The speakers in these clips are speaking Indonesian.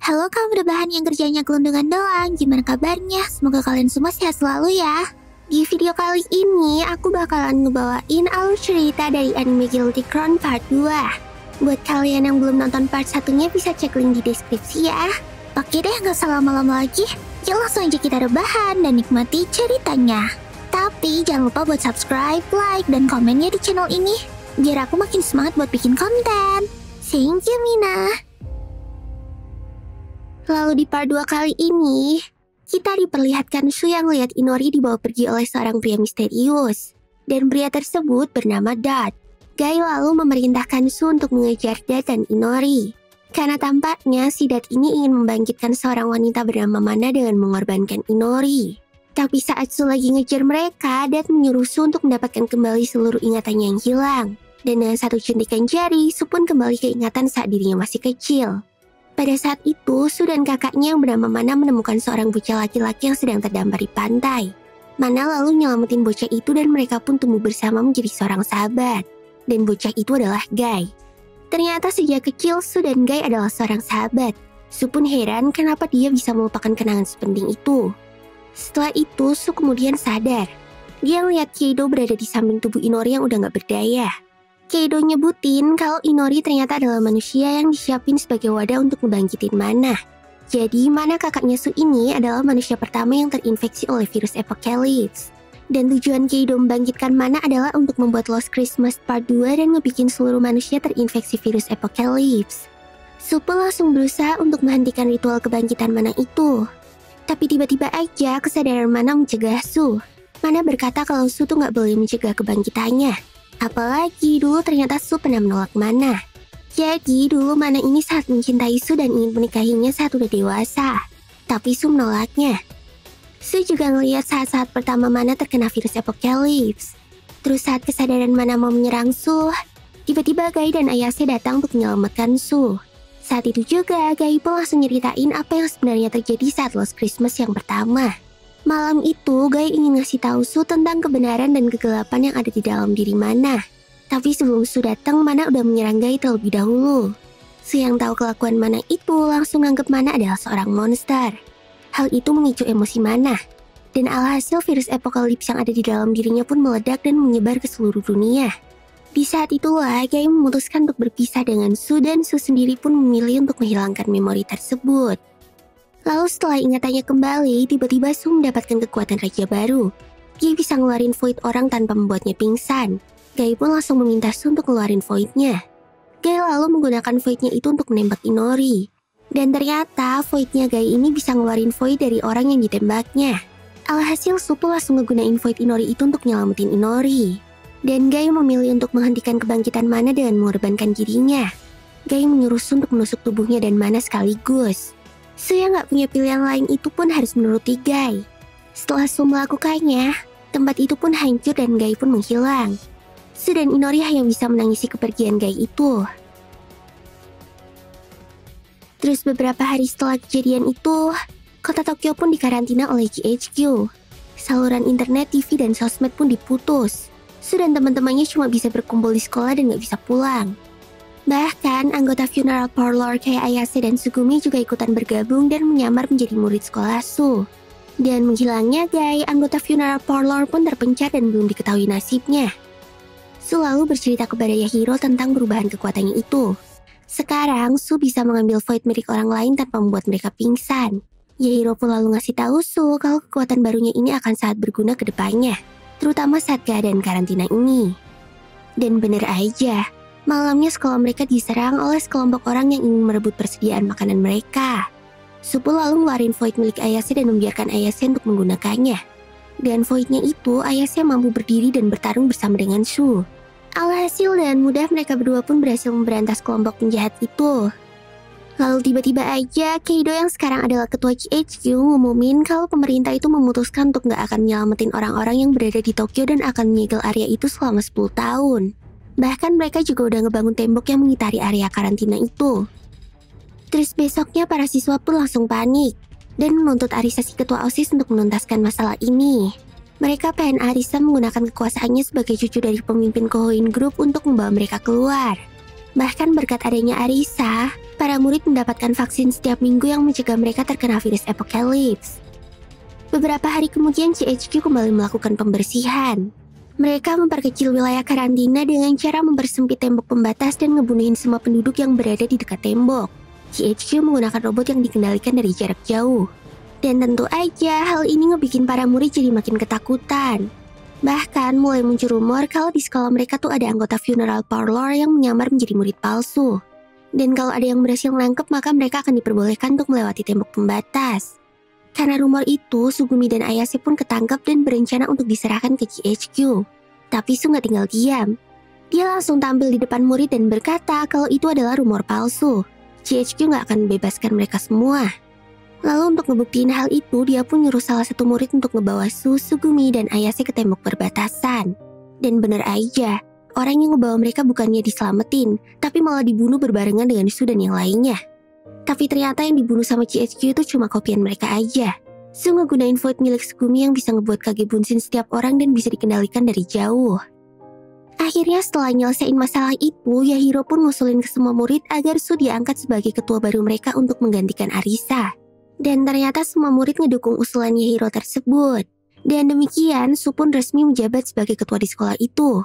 Halo kamu rebahan yang kerjanya gelondongan doang, gimana kabarnya? Semoga kalian semua sehat selalu ya. Di video kali ini, aku bakalan ngebawain alur cerita dari anime Guilty Crown Part 2. Buat kalian yang belum nonton part satunya bisa cek link di deskripsi ya. Oke deh, gak usah lama-lama lagi. Yuk langsung aja kita rebahan dan nikmati ceritanya. Tapi jangan lupa buat subscribe, like, dan komennya di channel ini. Biar aku makin semangat buat bikin konten. Thank you, Mina. Lalu di part 2 kali ini, kita diperlihatkan Su yang lihat Inori dibawa pergi oleh seorang pria misterius. Dan pria tersebut bernama Dot. Guy lalu memerintahkan Su untuk mengejar Dot dan Inori. Karena tampaknya si Dot ini ingin membangkitkan seorang wanita bernama Mana dengan mengorbankan Inori. Tapi saat Su lagi ngejar mereka, Dot menyuruh Su untuk mendapatkan kembali seluruh ingatannya yang hilang. Dan dengan satu jentikan jari, Su pun kembali ke ingatan saat dirinya masih kecil. Pada saat itu, Su dan kakaknya yang bernama Mana menemukan seorang bocah laki-laki yang sedang terdampar di pantai. Mana lalu nyelamatin bocah itu dan mereka pun tumbuh bersama menjadi seorang sahabat. Dan bocah itu adalah Guy. Ternyata sejak kecil, Su dan Guy adalah seorang sahabat. Su pun heran kenapa dia bisa melupakan kenangan sepenting itu. Setelah itu, Su kemudian sadar. Dia melihat Keido berada di samping tubuh Inori yang udah gak berdaya. Keido nyebutin kalau Inori ternyata adalah manusia yang disiapin sebagai wadah untuk ngebangkitin Mana. Jadi, Mana kakaknya Su ini adalah manusia pertama yang terinfeksi oleh virus Apocalypse. Dan tujuan Keido membangkitkan Mana adalah untuk membuat Lost Christmas Part 2 dan ngebikin seluruh manusia terinfeksi virus Apocalypse. Su pun langsung berusaha untuk menghentikan ritual kebangkitan Mana itu. Tapi tiba-tiba aja kesadaran Mana mencegah Su. Mana berkata kalau Su tuh gak boleh mencegah kebangkitannya. Apalagi dulu ternyata Su pernah menolak Mana. Jadi dulu Mana ini sangat mencintai Su dan ingin menikahinya saat udah dewasa. Tapi Su menolaknya. Su juga ngeliat saat-saat pertama Mana terkena virus Apocalypse. Terus saat kesadaran Mana mau menyerang Su, tiba-tiba Guy dan Ayase datang untuk menyelamatkan Su. Saat itu juga Guy pun langsung nyeritain apa yang sebenarnya terjadi saat Lost Christmas yang pertama. Malam itu, Guy ingin ngasih tahu Su tentang kebenaran dan kegelapan yang ada di dalam diri Mana. Tapi sebelum Su datang, Mana udah menyerang Guy terlebih dahulu. Su yang tahu kelakuan Mana itu langsung nganggep Mana adalah seorang monster. Hal itu memicu emosi Mana. Dan alhasil virus Apocalypse yang ada di dalam dirinya pun meledak dan menyebar ke seluruh dunia. Di saat itulah, Guy memutuskan untuk berpisah dengan Su dan Su sendiri pun memilih untuk menghilangkan memori tersebut. Lalu setelah ingatannya kembali, tiba-tiba Su mendapatkan kekuatan raja baru. Dia bisa ngeluarin void orang tanpa membuatnya pingsan. Guy pun langsung meminta Su untuk ngeluarin voidnya. Guy lalu menggunakan voidnya itu untuk menembak Inori. Dan ternyata voidnya Guy ini bisa ngeluarin void dari orang yang ditembaknya. Alhasil Su pun langsung ngegunain void Inori itu untuk nyelamatin Inori. Dan Guy memilih untuk menghentikan kebangkitan Mana dengan mengorbankan dirinya. Guy menyuruh Su untuk menusuk tubuhnya dan Mana sekaligus. Su yang gak punya pilihan lain itu pun harus menuruti Guy. Setelah Su melakukannya, tempat itu pun hancur dan Guy pun menghilang. Su dan Inori hanya bisa menangisi kepergian Guy itu. Terus beberapa hari setelah kejadian itu, kota Tokyo pun dikarantina oleh GHQ. Saluran internet, TV, dan sosmed pun diputus. Su dan teman-temannya cuma bisa berkumpul di sekolah dan gak bisa pulang. Bahkan, anggota funeral parlor kayak Ayase dan Sugumi juga ikutan bergabung dan menyamar menjadi murid sekolah Su. Dan menghilangnya Guy, anggota funeral parlor pun terpencar dan belum diketahui nasibnya. Su lalu bercerita kepada Yahiro tentang perubahan kekuatannya itu. Sekarang, Su bisa mengambil void milik orang lain tanpa membuat mereka pingsan. Yahiro pun lalu ngasih tahu Su kalau kekuatan barunya ini akan sangat berguna ke depannya, terutama saat keadaan karantina ini. Dan bener aja, malamnya sekolah mereka diserang oleh sekelompok orang yang ingin merebut persediaan makanan mereka. Su pun lalu ngeluarin void milik Ayase dan membiarkan Ayase untuk menggunakannya. Dan voidnya itu, Ayase mampu berdiri dan bertarung bersama dengan Su. Alhasil dengan mudah mereka berdua pun berhasil memberantas kelompok penjahat itu. Lalu tiba-tiba aja, Keido yang sekarang adalah ketua GHQ ngumumin kalau pemerintah itu memutuskan untuk gak akan nyelamatin orang-orang yang berada di Tokyo dan akan menyegel area itu selama 10 tahun. Bahkan mereka juga udah ngebangun tembok yang mengitari area karantina itu. Terus besoknya para siswa pun langsung panik dan menuntut Arisa si ketua OSIS untuk menuntaskan masalah ini. Mereka pengen Arisa menggunakan kekuasaannya sebagai cucu dari pemimpin Kohoin Group untuk membawa mereka keluar. Bahkan berkat adanya Arisa, para murid mendapatkan vaksin setiap minggu yang mencegah mereka terkena virus Apocalypse. Beberapa hari kemudian GHQ kembali melakukan pembersihan. Mereka memperkecil wilayah karantina dengan cara mempersempit tembok pembatas dan ngebunuhin semua penduduk yang berada di dekat tembok. GHQ menggunakan robot yang dikendalikan dari jarak jauh. Dan tentu aja hal ini ngebikin para murid jadi makin ketakutan. Bahkan mulai muncul rumor kalau di sekolah mereka tuh ada anggota funeral parlor yang menyamar menjadi murid palsu. Dan kalau ada yang berhasil nangkep maka mereka akan diperbolehkan untuk melewati tembok pembatas. Karena rumor itu, Sugumi dan Ayase pun ketangkap dan berencana untuk diserahkan ke GHQ. Tapi Su nggak tinggal diam. Dia langsung tampil di depan murid dan berkata kalau itu adalah rumor palsu. GHQ nggak akan membebaskan mereka semua. Lalu untuk ngebuktiin hal itu, dia pun nyuruh salah satu murid untuk ngebawa Su, Sugumi, dan Ayase ke tembok perbatasan. Dan bener aja, orang yang ngebawa mereka bukannya diselamatin, tapi malah dibunuh berbarengan dengan Su dan yang lainnya. Tapi ternyata yang dibunuh sama GHQ itu cuma kopian mereka aja. Su ngegunain void milik Sugumi yang bisa ngebuat Kage Bunshin setiap orang dan bisa dikendalikan dari jauh. Akhirnya setelah nyelesain masalah itu, Yahiro pun ngusulin ke semua murid agar Su diangkat sebagai ketua baru mereka untuk menggantikan Arisa. Dan ternyata semua murid ngedukung usulan Yahiro tersebut. Dan demikian, Su pun resmi menjabat sebagai ketua di sekolah itu.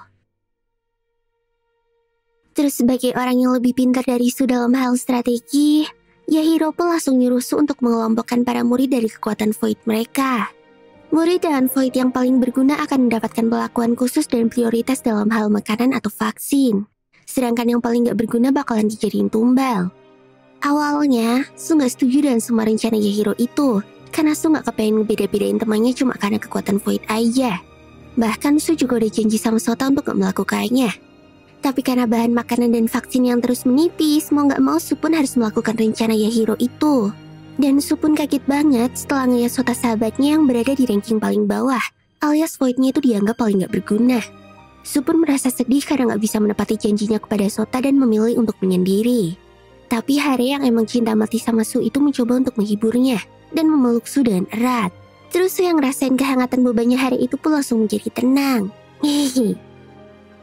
Terus sebagai orang yang lebih pintar dari Su dalam hal strategi, Yahiro pun langsung nyuruh Su untuk mengelompokkan para murid dari kekuatan Void mereka. Murid dengan Void yang paling berguna akan mendapatkan perlakuan khusus dan prioritas dalam hal makanan atau vaksin. Sedangkan yang paling gak berguna bakalan dijadiin tumbal. Awalnya, Su gak setuju dengan semua rencana Yahiro itu, karena Su gak kepengen ngebeda-bedain temannya cuma karena kekuatan Void aja. Bahkan Su juga udah janji sama Sota untuk gak melakukannya. Tapi karena bahan makanan dan vaksin yang terus menipis, mau gak mau Su pun harus melakukan rencana Yahiro itu. Dan Su pun kaget banget setelah ngeliat Sota sahabatnya yang berada di ranking paling bawah, alias Void-nya itu dianggap paling gak berguna. Su pun merasa sedih karena gak bisa menepati janjinya kepada Sota dan memilih untuk menyendiri. Tapi Hare yang emang cinta mati sama Su itu mencoba untuk menghiburnya dan memeluk Su dengan erat. Terus Su yang ngerasain kehangatan bebannya Hare itu pun langsung menjadi tenang. Hehehe.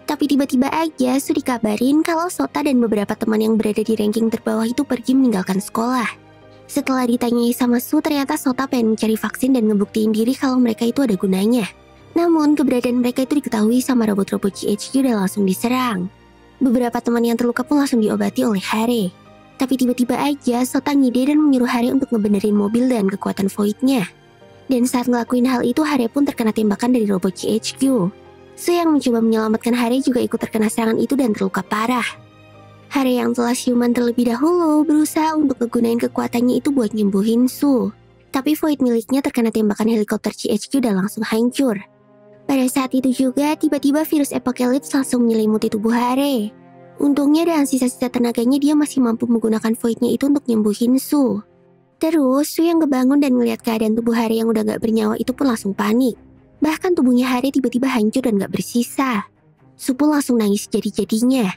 Tapi tiba-tiba aja Su dikabarin kalau Sota dan beberapa teman yang berada di ranking terbawah itu pergi meninggalkan sekolah. Setelah ditanyai sama Su, ternyata Sota pengen mencari vaksin dan ngebuktiin diri kalau mereka itu ada gunanya. Namun keberadaan mereka itu diketahui sama robot-robot GHQ dan langsung diserang. Beberapa teman yang terluka pun langsung diobati oleh Hare. Tapi tiba-tiba aja Sota ngide dan menyuruh Hare untuk ngebenerin mobil dan kekuatan Void-nya. Dan saat ngelakuin hal itu, Hare pun terkena tembakan dari robot GHQ. Su yang mencoba menyelamatkan Hare juga ikut terkena serangan itu dan terluka parah. Hare yang telah siuman terlebih dahulu berusaha untuk ngegunain kekuatannya itu buat nyembuhin Su. Tapi Void miliknya terkena tembakan helikopter GHQ dan langsung hancur. Pada saat itu juga tiba-tiba virus Apocalypse langsung menyelimuti tubuh Hare. Untungnya dengan sisa-sisa tenaganya dia masih mampu menggunakan Void-nya itu untuk nyembuhin Su. Terus Su yang kebangun dan ngeliat keadaan tubuh Hare yang udah gak bernyawa itu pun langsung panik. Bahkan tubuhnya Hare tiba-tiba hancur dan gak bersisa. Su pun langsung nangis jadi-jadinya.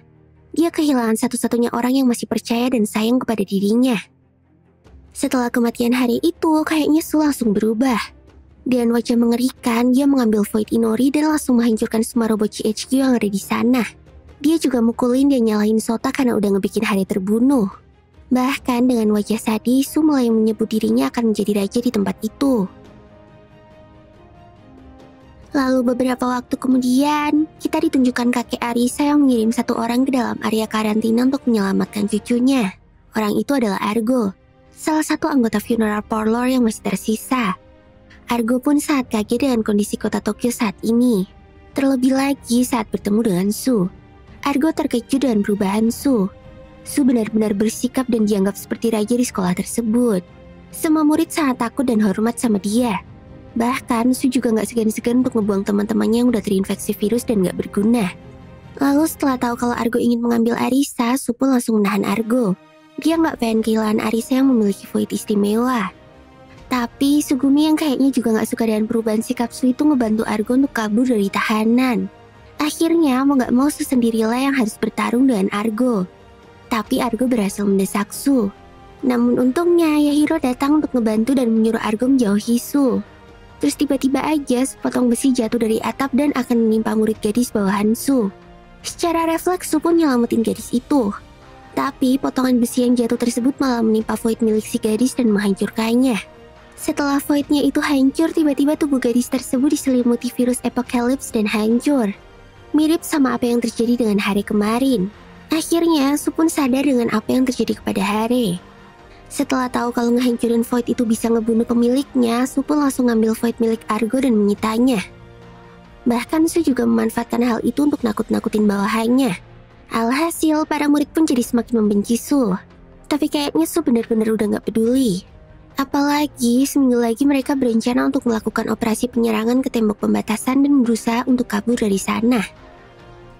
Dia kehilangan satu-satunya orang yang masih percaya dan sayang kepada dirinya. Setelah kematian Hare itu, kayaknya Su langsung berubah. Dengan wajah mengerikan, dia mengambil Void Inori dan langsung menghancurkan semua robot GHQ yang ada di sana. Dia juga mukulin dan nyalahin Sota karena udah ngebikin Hare terbunuh. Bahkan dengan wajah sadis, Su mulai menyebut dirinya akan menjadi raja di tempat itu. Lalu beberapa waktu kemudian, kita ditunjukkan kakek Arisa yang mengirim satu orang ke dalam area karantina untuk menyelamatkan cucunya. Orang itu adalah Argo, salah satu anggota funeral parlor yang masih tersisa. Argo pun sangat kaget dengan kondisi kota Tokyo saat ini. Terlebih lagi saat bertemu dengan Su. Argo terkejut dengan perubahan Su. Su benar-benar bersikap dan dianggap seperti raja di sekolah tersebut. Semua murid sangat takut dan hormat sama dia. Bahkan Su juga gak segan-segan untuk ngebuang teman-temannya yang udah terinfeksi virus dan gak berguna. Lalu setelah tahu kalau Argo ingin mengambil Arisa, Su pun langsung menahan Argo. Dia gak pengen kehilangan Arisa yang memiliki void istimewa. Tapi Sugumi yang kayaknya juga gak suka dengan perubahan sikap Su itu ngebantu Argo untuk kabur dari tahanan. Akhirnya mau gak mau Su sendirilah yang harus bertarung dengan Argo. Tapi Argo berhasil mendesak Su. Namun untungnya Yahiro datang untuk ngebantu dan menyuruh Argo menjauhi Su. Terus tiba-tiba aja sepotong besi jatuh dari atap dan akan menimpa murid gadis bawahan Su. Secara refleks Su pun nyelamatin gadis itu. Tapi potongan besi yang jatuh tersebut malah menimpa Void milik si gadis dan menghancurkannya. Setelah Voidnya itu hancur, tiba-tiba tubuh gadis tersebut diselimuti virus Apocalypse dan hancur. Mirip sama apa yang terjadi dengan Hare kemarin. Akhirnya, Su pun sadar dengan apa yang terjadi kepada Hare. Setelah tahu kalau ngehancurin Void itu bisa ngebunuh pemiliknya, Su pun langsung ngambil Void milik Argo dan menyitanya. Bahkan Su juga memanfaatkan hal itu untuk nakut-nakutin bawahannya. Alhasil, para murid pun jadi semakin membenci Su. Tapi kayaknya Su benar-benar udah gak peduli. Apalagi, seminggu lagi mereka berencana untuk melakukan operasi penyerangan ke tembok pembatasan dan berusaha untuk kabur dari sana.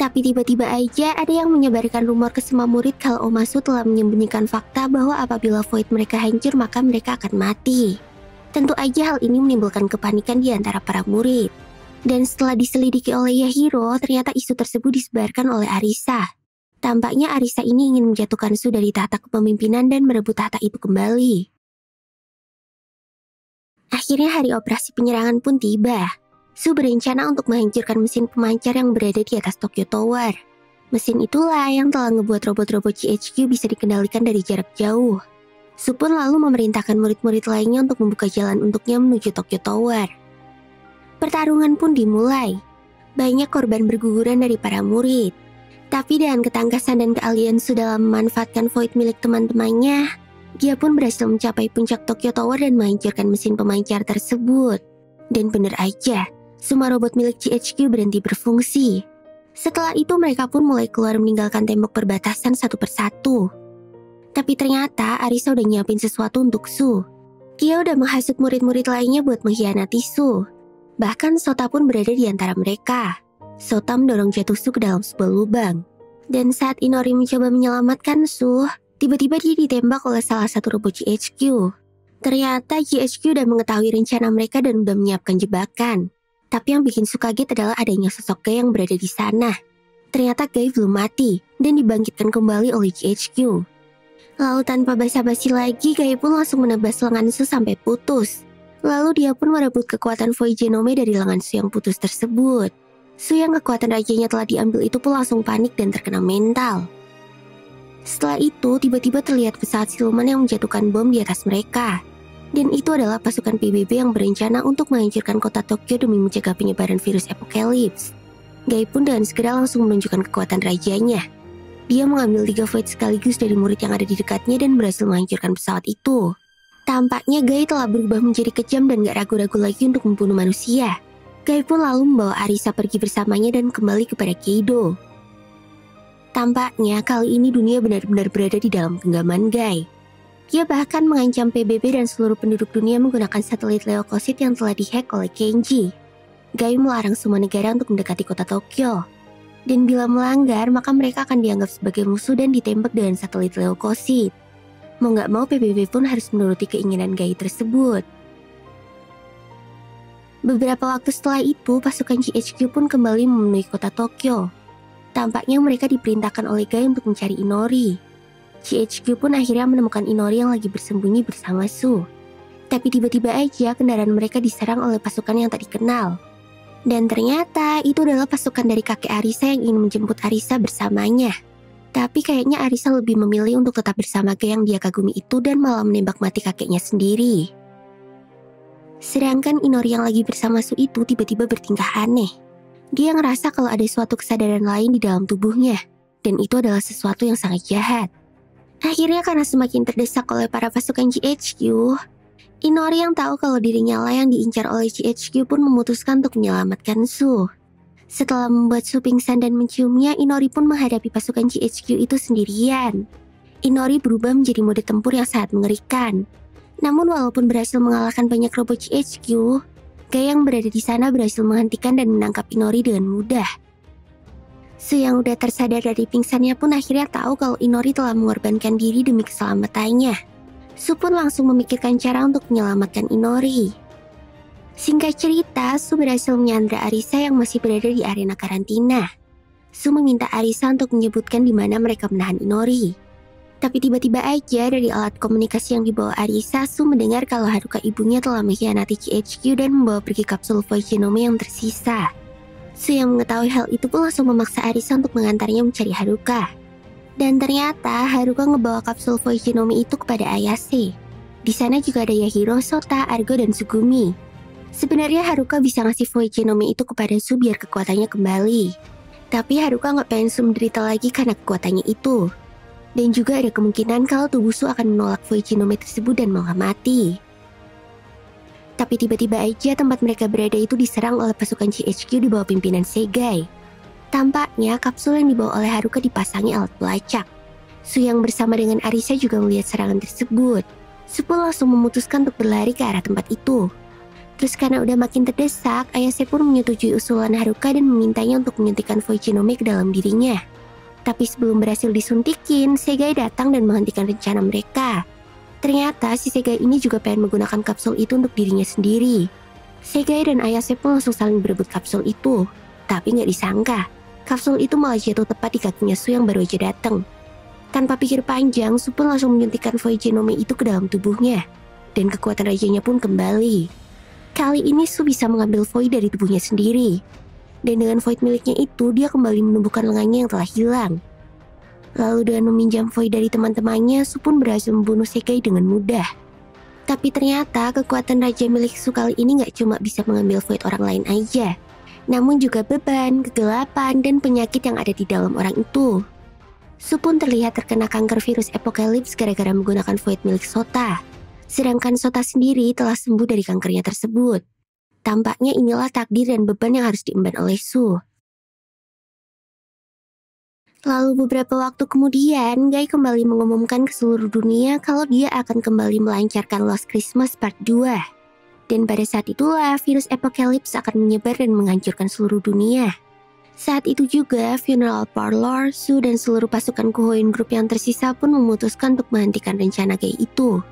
Tapi tiba-tiba aja ada yang menyebarkan rumor ke semua murid kalau Omasu telah menyembunyikan fakta bahwa apabila Void mereka hancur maka mereka akan mati. Tentu aja hal ini menimbulkan kepanikan di antara para murid. Dan setelah diselidiki oleh Yahiro, ternyata isu tersebut disebarkan oleh Arisa. Tampaknya Arisa ini ingin menjatuhkan Su dari tahta kepemimpinan dan merebut tahta itu kembali. Akhirnya hari operasi penyerangan pun tiba. Su berencana untuk menghancurkan mesin pemancar yang berada di atas Tokyo Tower. Mesin itulah yang telah ngebuat robot-robot GHQ bisa dikendalikan dari jarak jauh. Su pun lalu memerintahkan murid-murid lainnya untuk membuka jalan untuknya menuju Tokyo Tower. Pertarungan pun dimulai. Banyak korban berguguran dari para murid. Tapi dengan ketangkasan dan keahlian Su dalam memanfaatkan Void milik teman-temannya, dia pun berhasil mencapai puncak Tokyo Tower dan menghancurkan mesin pemancar tersebut. Dan benar aja, semua robot milik GHQ berhenti berfungsi. Setelah itu mereka pun mulai keluar meninggalkan tembok perbatasan satu persatu. Tapi ternyata Arisa udah nyiapin sesuatu untuk Su. Dia udah menghasut murid-murid lainnya buat mengkhianati Su. Bahkan Sota pun berada di antara mereka. Sota mendorong jatuh Su ke dalam sebuah lubang. Dan saat Inori mencoba menyelamatkan Su, tiba-tiba dia ditembak oleh salah satu robot GHQ. Ternyata GHQ udah mengetahui rencana mereka dan udah menyiapkan jebakan. Tapi yang bikin Su kaget adalah adanya sosok Gai yang berada di sana. Ternyata Gai belum mati dan dibangkitkan kembali oleh GHQ. Lalu tanpa basa-basi lagi, Gai pun langsung menebas lengan Su sampai putus. Lalu dia pun merebut kekuatan Void Genome dari lengan Su yang putus tersebut. Su yang kekuatan rajanya telah diambil itu pun langsung panik dan terkena mental. Setelah itu, tiba-tiba terlihat pesawat siluman yang menjatuhkan bom di atas mereka. Dan itu adalah pasukan PBB yang berencana untuk menghancurkan kota Tokyo demi mencegah penyebaran virus Apocalypse. Gai pun dengan segera langsung menunjukkan kekuatan rajanya. Dia mengambil 3 Void sekaligus dari murid yang ada di dekatnya dan berhasil menghancurkan pesawat itu. Tampaknya Gai telah berubah menjadi kejam dan gak ragu-ragu lagi untuk membunuh manusia. Gai pun lalu membawa Arisa pergi bersamanya dan kembali kepada Keido. Tampaknya kali ini dunia benar-benar berada di dalam genggaman Gai. Dia bahkan mengancam PBB dan seluruh penduduk dunia menggunakan satelit Leukosit yang telah dihack oleh Kenji. Gai melarang semua negara untuk mendekati kota Tokyo. Dan bila melanggar, maka mereka akan dianggap sebagai musuh dan ditembak dengan satelit Leukosit. Mau gak mau PBB pun harus menuruti keinginan Gai tersebut. Beberapa waktu setelah itu, pasukan GHQ pun kembali memenuhi kota Tokyo. Tampaknya mereka diperintahkan oleh Gai untuk mencari Inori. GHQ pun akhirnya menemukan Inori yang lagi bersembunyi bersama Su. Tapi tiba-tiba aja kendaraan mereka diserang oleh pasukan yang tak dikenal. Dan ternyata itu adalah pasukan dari kakek Arisa yang ingin menjemput Arisa bersamanya. Tapi kayaknya Arisa lebih memilih untuk tetap bersama Gai yang dia kagumi itu dan malah menembak mati kakeknya sendiri. Sedangkan Inori yang lagi bersama Su itu tiba-tiba bertingkah aneh. Dia ngerasa kalau ada suatu kesadaran lain di dalam tubuhnya. Dan itu adalah sesuatu yang sangat jahat. Akhirnya karena semakin terdesak oleh para pasukan GHQ, Inori yang tahu kalau dirinya lah yang diincar oleh GHQ pun memutuskan untuk menyelamatkan Su. Setelah membuat Su pingsan dan menciumnya, Inori pun menghadapi pasukan GHQ itu sendirian. Inori berubah menjadi mode tempur yang sangat mengerikan. Namun walaupun berhasil mengalahkan banyak robot GHQ, Gai yang berada di sana berhasil menghentikan dan menangkap Inori dengan mudah. Su yang udah tersadar dari pingsannya pun akhirnya tahu kalau Inori telah mengorbankan diri demi keselamatannya. Su pun langsung memikirkan cara untuk menyelamatkan Inori. Singkat cerita, Su berhasil menyandra Arisa yang masih berada di arena karantina. Su meminta Arisa untuk menyebutkan di mana mereka menahan Inori. Tapi tiba-tiba aja dari alat komunikasi yang dibawa Arisa, Su mendengar kalau Haruka ibunya telah mengkhianati GHQ dan membawa pergi kapsul Void Genome yang tersisa. Su yang mengetahui hal itu pun langsung memaksa Arisa untuk mengantarnya mencari Haruka. Dan ternyata Haruka ngebawa kapsul Void Genome itu kepada Ayase. Di sana juga ada Yahiro, Sota, Argo, dan Sugumi. Sebenarnya Haruka bisa ngasih Void Genome itu kepada Su biar kekuatannya kembali. Tapi Haruka nggak pengen Su menderita lagi karena kekuatannya itu. Dan juga ada kemungkinan kalau tubuh Su akan menolak Void Genome tersebut dan malah mati. Tapi tiba-tiba aja tempat mereka berada itu diserang oleh pasukan GHQ di bawah pimpinan Segai. Tampaknya kapsul yang dibawa oleh Haruka dipasangi alat pelacak. Su yang bersama dengan Arisa juga melihat serangan tersebut. Su pun langsung memutuskan untuk berlari ke arah tempat itu. Terus karena udah makin terdesak, Ayase pun menyetujui usulan Haruka dan memintanya untuk menyuntikkan Void Genome ke dalam dirinya. Tapi sebelum berhasil disuntikin, Segai datang dan menghentikan rencana mereka. Ternyata si Segai ini juga pengen menggunakan kapsul itu untuk dirinya sendiri. Segai dan Ayase pun langsung saling berebut kapsul itu. Tapi nggak disangka, kapsul itu malah jatuh tepat di kakinya Su yang baru aja datang. Tanpa pikir panjang, Su pun langsung menyuntikkan Void Genome itu ke dalam tubuhnya. Dan kekuatan rajanya pun kembali. Kali ini Su bisa mengambil Void dari tubuhnya sendiri. Dan dengan Void miliknya itu, dia kembali menumbuhkan lengannya yang telah hilang. Lalu dengan meminjam Void dari teman-temannya, Su pun berhasil membunuh Segai dengan mudah. Tapi ternyata kekuatan raja milik Su kali ini nggak cuma bisa mengambil Void orang lain aja. Namun juga beban, kegelapan, dan penyakit yang ada di dalam orang itu. Su pun terlihat terkena kanker virus Apocalypse gara-gara menggunakan Void milik Sota. Sedangkan Sota sendiri telah sembuh dari kankernya tersebut. Tampaknya inilah takdir dan beban yang harus diemban oleh Su. Lalu beberapa waktu kemudian, Guy kembali mengumumkan ke seluruh dunia kalau dia akan kembali melancarkan Lost Christmas Part 2. Dan pada saat itulah virus Apocalypse akan menyebar dan menghancurkan seluruh dunia. Saat itu juga, Funeral Parlor, Su, dan seluruh pasukan Kuhoin Group yang tersisa pun memutuskan untuk menghentikan rencana Guy itu.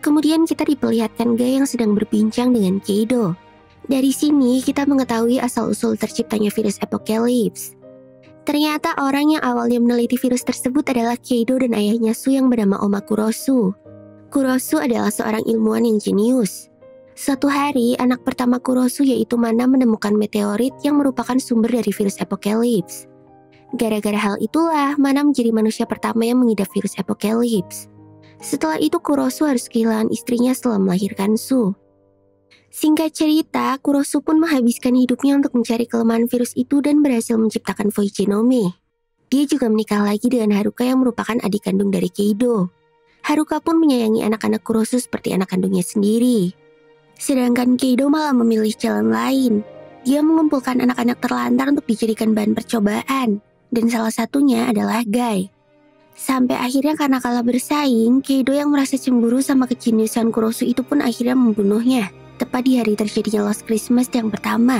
Kemudian kita diperlihatkan Guy yang sedang berbincang dengan Keido. Dari sini kita mengetahui asal-usul terciptanya virus Apocalypse. Ternyata orang yang awalnya meneliti virus tersebut adalah Keido dan ayahnya Su yang bernama Oma Kurosu. Kurosu adalah seorang ilmuwan yang jenius. Suatu hari, anak pertama Kurosu yaitu Mana menemukan meteorit yang merupakan sumber dari virus Apocalypse. Gara-gara hal itulah, Mana menjadi manusia pertama yang mengidap virus Apocalypse. Setelah itu Kurosu harus kehilangan istrinya setelah melahirkan Su. Singkat cerita, Kurosu pun menghabiskan hidupnya untuk mencari kelemahan virus itu dan berhasil menciptakan Void Genome. Dia juga menikah lagi dengan Haruka yang merupakan adik kandung dari Keido. Haruka pun menyayangi anak-anak Kurosu seperti anak kandungnya sendiri. Sedangkan Keido malah memilih jalan lain. Dia mengumpulkan anak-anak terlantar untuk dijadikan bahan percobaan, dan salah satunya adalah Guy. Sampai akhirnya karena kalah bersaing, Keido yang merasa cemburu sama kejeniusan Kurosu itu pun akhirnya membunuhnya. Tepat di hari terjadinya Lost Christmas yang pertama.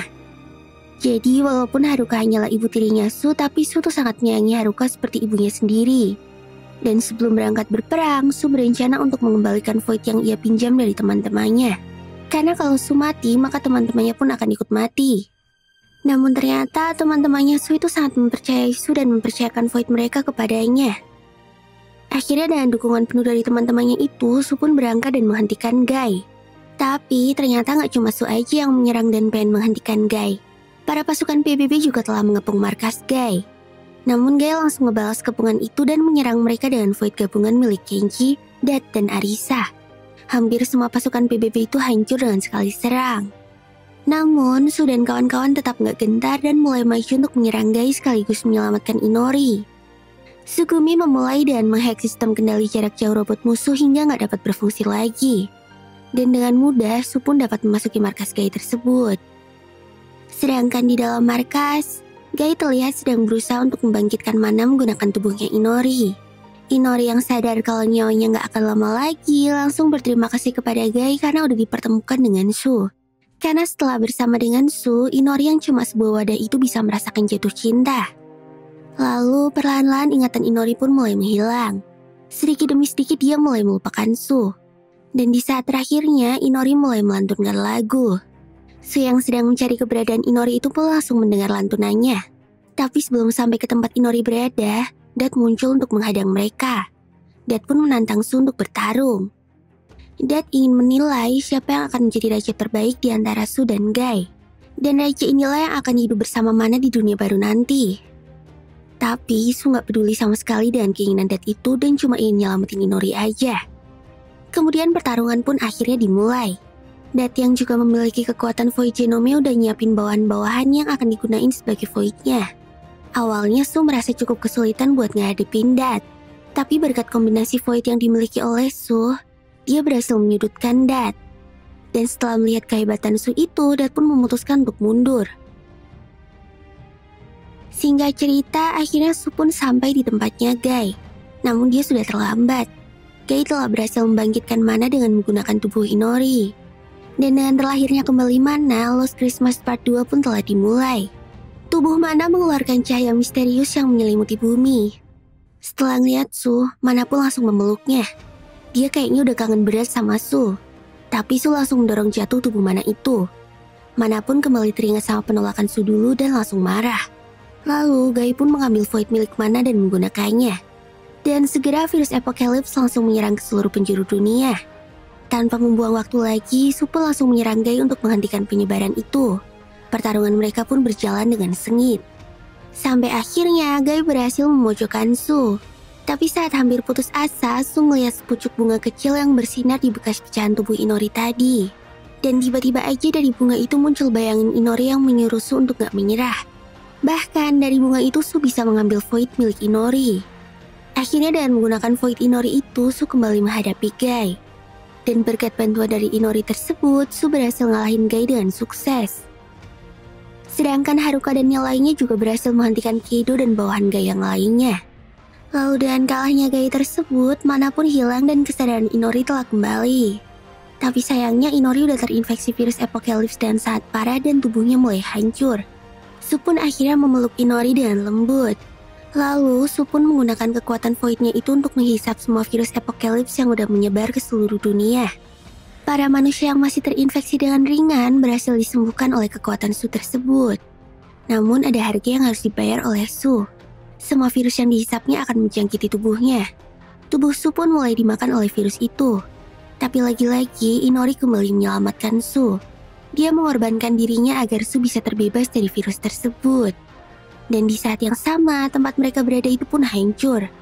Jadi walaupun Haruka hanyalah ibu tirinya Su, tapi Su tuh sangat menyayangi Haruka seperti ibunya sendiri. Dan sebelum berangkat berperang, Su berencana untuk mengembalikan Void yang ia pinjam dari teman-temannya. Karena kalau Su mati, maka teman-temannya pun akan ikut mati. Namun ternyata teman-temannya Su itu sangat mempercayai Su dan mempercayakan Void mereka kepadanya. Akhirnya dengan dukungan penuh dari teman-temannya itu, Su pun berangkat dan menghentikan Guy. Tapi ternyata nggak cuma Su aja yang menyerang dan pengen menghentikan Guy. Para pasukan PBB juga telah mengepung markas Guy. Namun Guy langsung ngebalas kepungan itu dan menyerang mereka dengan Void gabungan milik Kenji, Dad, dan Arisa. Hampir semua pasukan PBB itu hancur dengan sekali serang. Namun Su dan kawan-kawan tetap nggak gentar dan mulai maju untuk menyerang Guy sekaligus menyelamatkan Inori. Sugumi memulai dengan menghack sistem kendali jarak jauh robot musuh hingga nggak dapat berfungsi lagi. Dan dengan mudah, Su pun dapat memasuki markas Guy tersebut. Sedangkan di dalam markas, Guy terlihat sedang berusaha untuk membangkitkan Mana menggunakan tubuhnya Inori. Inori yang sadar kalau nyawanya nggak akan lama lagi, langsung berterima kasih kepada Guy karena udah dipertemukan dengan Su. Karena setelah bersama dengan Su, Inori yang cuma sebuah wadah itu bisa merasakan jatuh cinta. Lalu perlahan-lahan ingatan Inori pun mulai menghilang. Sedikit demi sedikit dia mulai melupakan Su. Dan di saat terakhirnya, Inori mulai melantunkan lagu. Su yang sedang mencari keberadaan Inori itu pun langsung mendengar lantunannya. Tapi sebelum sampai ke tempat Inori berada, Dad muncul untuk menghadang mereka. Dad pun menantang Su untuk bertarung. Dad ingin menilai siapa yang akan menjadi raja terbaik di antara Su dan Guy. Dan raja inilah yang akan hidup bersama Mana di dunia baru nanti. Tapi Su nggak peduli sama sekali dengan keinginan Dad itu dan cuma ingin nyelamatin Inori aja. Kemudian pertarungan pun akhirnya dimulai. Dad yang juga memiliki kekuatan Void Genome udah nyiapin bawahan-bawahan yang akan digunain sebagai Void-nya. Awalnya Su merasa cukup kesulitan buat ngadepin Dad. Tapi berkat kombinasi Void yang dimiliki oleh Su, dia berhasil menyudutkan Dad. Dan setelah melihat kehebatan Su itu, Dad pun memutuskan untuk mundur. Singkat cerita, akhirnya Su pun sampai di tempatnya Guy. Namun dia sudah terlambat. Guy telah berhasil membangkitkan mana dengan menggunakan tubuh Inori. Dan dengan terlahirnya kembali mana, Lost Christmas Part 2 pun telah dimulai. Tubuh mana mengeluarkan cahaya misterius yang menyelimuti bumi. Setelah ngeliat Su, Mana pun langsung memeluknya. Dia kayaknya udah kangen berat sama Su. Tapi Su langsung mendorong jatuh tubuh Mana itu. Mana pun kembali teringat sama penolakan Su dulu dan langsung marah. Lalu, Guy pun mengambil Void milik Mana dan menggunakannya. Dan segera virus Apocalypse langsung menyerang ke seluruh penjuru dunia. Tanpa membuang waktu lagi, Su pun langsung menyerang Guy untuk menghentikan penyebaran itu. Pertarungan mereka pun berjalan dengan sengit. Sampai akhirnya, Guy berhasil memojokkan Su. Tapi saat hampir putus asa, Su melihat sepucuk bunga kecil yang bersinar di bekas pecahan tubuh Inori tadi. Dan tiba-tiba aja dari bunga itu muncul bayangan Inori yang menyuruh Su untuk gak menyerah. Bahkan dari bunga itu Su bisa mengambil Void milik Inori. Akhirnya dengan menggunakan Void Inori itu, Su kembali menghadapi Guy. Dan berkat bantuan dari Inori tersebut, Su berhasil ngalahin Guy dengan sukses. Sedangkan Haruka dan yang lainnya juga berhasil menghentikan Keido dan bawahan Guy yang lainnya. Lalu dengan kalahnya Guy tersebut, Mana pun hilang dan kesadaran Inori telah kembali. Tapi sayangnya Inori udah terinfeksi virus Apocalypse dan sangat parah dan tubuhnya mulai hancur. Su pun akhirnya memeluk Inori dengan lembut. Lalu, Su pun menggunakan kekuatan Void-nya itu untuk menghisap semua virus Apocalypse yang udah menyebar ke seluruh dunia. Para manusia yang masih terinfeksi dengan ringan berhasil disembuhkan oleh kekuatan Su tersebut. Namun ada harga yang harus dibayar oleh Su. Semua virus yang dihisapnya akan menjangkiti tubuhnya. Tubuh Su pun mulai dimakan oleh virus itu. Tapi lagi-lagi, Inori kembali menyelamatkan Su. Dia mengorbankan dirinya agar Su bisa terbebas dari virus tersebut. Dan di saat yang sama, tempat mereka berada itu pun hancur.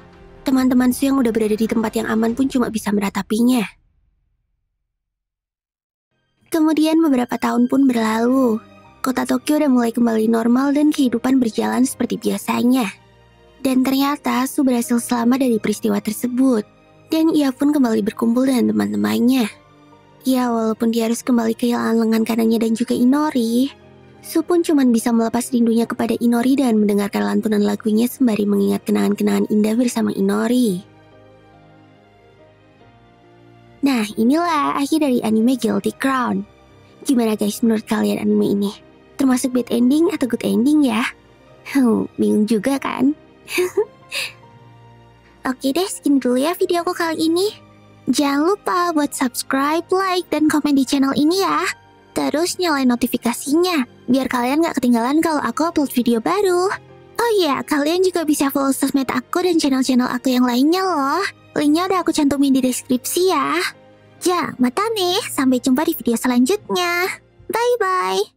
Teman-teman Su yang udah berada di tempat yang aman pun cuma bisa meratapinya. Kemudian beberapa tahun pun berlalu. Kota Tokyo udah mulai kembali normal dan kehidupan berjalan seperti biasanya. Dan ternyata Su berhasil selamat dari peristiwa tersebut. Dan ia pun kembali berkumpul dengan teman-temannya. Ya, walaupun dia harus kembali kehilangan lengan kanannya dan juga Inori, Su pun cuma bisa melepas rindunya kepada Inori dan mendengarkan lantunan lagunya sembari mengingat kenangan-kenangan indah bersama Inori. Nah, inilah akhir dari anime Guilty Crown. Gimana guys menurut kalian anime ini? Termasuk bad ending atau good ending ya? Bingung juga kan? Oke deh, segini dulu ya videoku kali ini. Jangan lupa buat subscribe, like, dan komen di channel ini ya. Terus nyalain notifikasinya, biar kalian gak ketinggalan kalau aku upload video baru. Oh iya, kalian juga bisa follow sosmed aku dan channel-channel aku yang lainnya loh. Linknya udah aku cantumin di deskripsi ya. Ya, mata nih, sampai jumpa di video selanjutnya. Bye-bye.